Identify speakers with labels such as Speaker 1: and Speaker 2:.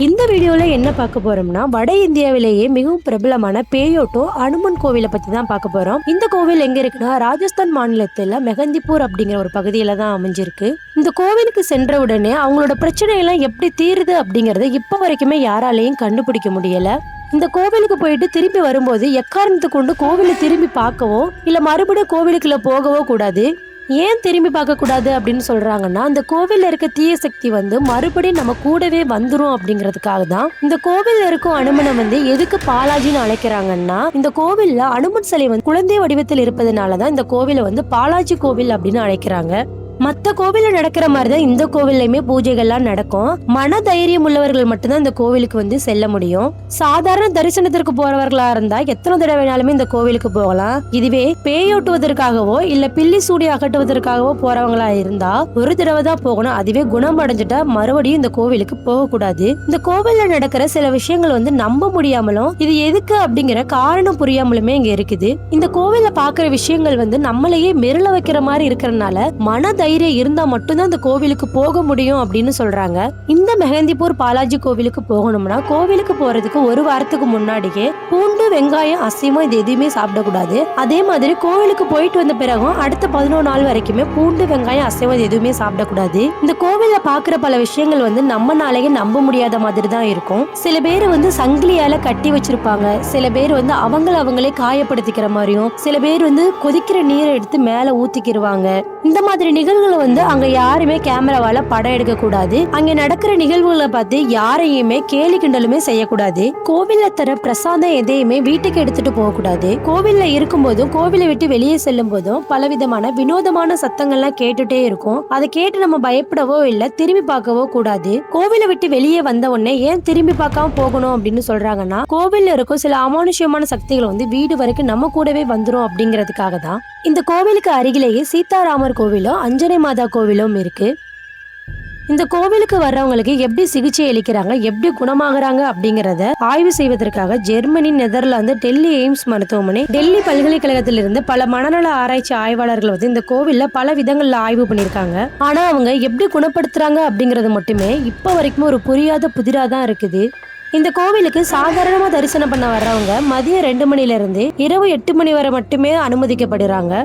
Speaker 1: இந்த வீடியோல என்ன பார்க்க போறோம்னா வட இந்தியாவிலேயே மிகவும் பிரபலமான பேயோட்டோ அனுமன் கோவிலை பத்தி தான் பார்க்க போறோம். இந்த கோவில் எங்க இருக்குன்னா ராஜஸ்தான் மாநிலத்துல மெஹந்திப்பூர் அப்படிங்கிற ஒரு பகுதியில தான் அமைஞ்சிருக்கு. இந்த கோவிலுக்கு சென்ற உடனே அவங்களோட பிரச்சனை எல்லாம் எப்படி தீருது அப்படிங்கறத இப்ப வரைக்குமே யாராலையும் கண்டுபிடிக்க முடியல. இந்த கோவிலுக்கு போயிட்டு திரும்பி வரும்போது எக்காரணத்தை கொண்டு கோவிலை திரும்பி பார்க்கவோ இல்ல மறுபடியும் கோவிலுக்குள்ள போகவோ கூடாது. ஏன் திரும்பி பார்க்க கூடாது அப்படின்னு சொல்றாங்கன்னா, அந்த கோவில்ல இருக்க தீய சக்தி மறுபடியும் நம்ம கூடவே வந்துரும் அப்படிங்கிறதுக்காக தான் இந்த கோவில்ல இருக்கும் அனுமனை எதுக்கு பாலாஜின்னு அழைக்கிறாங்கன்னா, இந்த கோவில்ல அனுமன் சிலை குழந்தை வடிவத்தில் இருப்பதனாலதான் இந்த கோவிலை பாலாஜி கோவில் அப்படின்னு அழைக்கிறாங்க. மத்த கோவில்ல நடக்கிற மாதிரிதான் இந்த கோவில்லையுமே பூஜைகள்லாம் நடக்கும். மன தைரியம் உள்ளவர்கள் மட்டும்தான் இந்த கோவிலுக்கு செல்ல முடியும். சாதாரண தரிசனத்திற்கு போறவர்களா இருந்தா எத்தனை தடவை வேணாலுமே இந்த கோவிலுக்கு போகலாம். இதுவே பேயோட்டுவதற்காகவோ இல்ல பில்லி சூடி அகற்றுவதற்காகவோ போறவங்களா இருந்தா ஒரு தடவை தான் போகணும். அதுவே குணம் அடைஞ்சிட்டா மறுபடியும் இந்த கோவிலுக்கு போக கூடாது. இந்த கோவில்ல நடக்கிற சில விஷயங்கள் நம்ப முடியாமலும் இது எதுக்கு அப்படிங்கிற காரணம் புரியாமலுமே இங்க இருக்குது. இந்த கோவில்ல பாக்குற விஷயங்கள் நம்மளையே மெருள வைக்கிற மாதிரி இருக்கிறதுனால மன தைரியம் இருந்தா மட்டும்தான் இந்த கோவிலுக்கு போக முடியும் அப்படின்னு சொல்றாங்க. இந்த மெஹந்திப்பூர் பாலாஜி கோவிலுக்கு போகணும்னா கோவிலுக்கு போறதுக்கு ஒரு வாரத்துக்கு முன்னாடியே பூண்டு வெங்காயம் அசைவம் இது எதுவுமே சாப்பிடக்கூடாது. அதே மாதிரி கோவிலுக்கு போயிட்டு வந்த பிறகும் அடுத்த 11 நாள் வரைக்குமே பூண்டு வெங்காயம் அசைவம் எதுவுமே சாப்பிடக்கூடாது. இந்த கோவில்ல பாக்குற பல விஷயங்கள் நம்மனாலேயே நம்ப முடியாத மாதிரி தான் இருக்கும். சில பேர் சங்கிலியால கட்டி வச்சிருப்பாங்க. சில பேர் அவங்களே காயப்படுத்திக்கிற மாதிரியும், சில பேர் கொதிக்கிற நீரை எடுத்து மேல ஊத்திக்கிருவாங்க. இந்த மாதிரி நிகழ்வுகளை அங்க யாருமே கேமராவால படம் எடுக்க கூடாது. அங்க நடக்கிற நிகழ்வுகளை பார்த்து யாரையுமே கேலி கிண்டலுமே செய்யக்கூடாது. கோவில்ல தர பிரசாதம் எதையுமே வீட்டுக்கு எடுத்துட்டு போக கூடாது. கோவில்ல இருக்கும் போதும் கோவிலை விட்டு வெளியே செல்லும் போதும் பலவிதமான வினோதமான சத்தங்கள்லாம் கேட்டுட்டே இருக்கும். அதை கேட்டு நம்ம பயப்படவோ இல்ல திரும்பி பார்க்கவோ கூடாது. கோவிலை விட்டு வெளியே வந்த உடனே ஏன் திரும்பி பார்க்காம போகணும் அப்படின்னு சொல்றாங்கன்னா, கோவில்ல இருக்கும் சில அமானுஷ்யமான சக்திகள் வீடு வரைக்கும் நம்ம கூடவே வந்துரும் அப்படிங்கிறதுக்காக தான். இந்த கோவிலுக்கு அருகிலேயே சீதாராமர் கோவிலும் அஞ்சனை மாதா கோவிலும் இருக்கு. இந்த கோவிலுக்கு வர்றவங்களுக்கு எப்படி சிகிச்சை அளிக்கிறாங்க, எப்படி குணமாகறாங்க அப்படிங்கறத ஆய்வு செய்வதற்காக ஜெர்மனி, நெதர்லாந்து, டெல்லி எய்ம்ஸ் மருத்துவமனை, டெல்லி பல்கலைக்கழகத்திலிருந்து பல மனநல ஆராய்ச்சி ஆய்வாளர்கள் இந்த கோவில்ல பல விதங்கள்ல ஆய்வு பண்ணிருக்காங்க. ஆனா அவங்க எப்படி குணப்படுத்துறாங்க அப்படிங்கறது மட்டுமே இப்ப வரைக்கும் ஒரு புரியாத புதிராதான் இருக்குது. இந்த கோவிலுக்கு சாதாரணமா தரிசனம் பண்ண வர்றவங்க மதியம் 2 மணில இருந்து இரவு 8 மணி வரை மட்டுமே அனுமதிக்கப்படுறாங்க.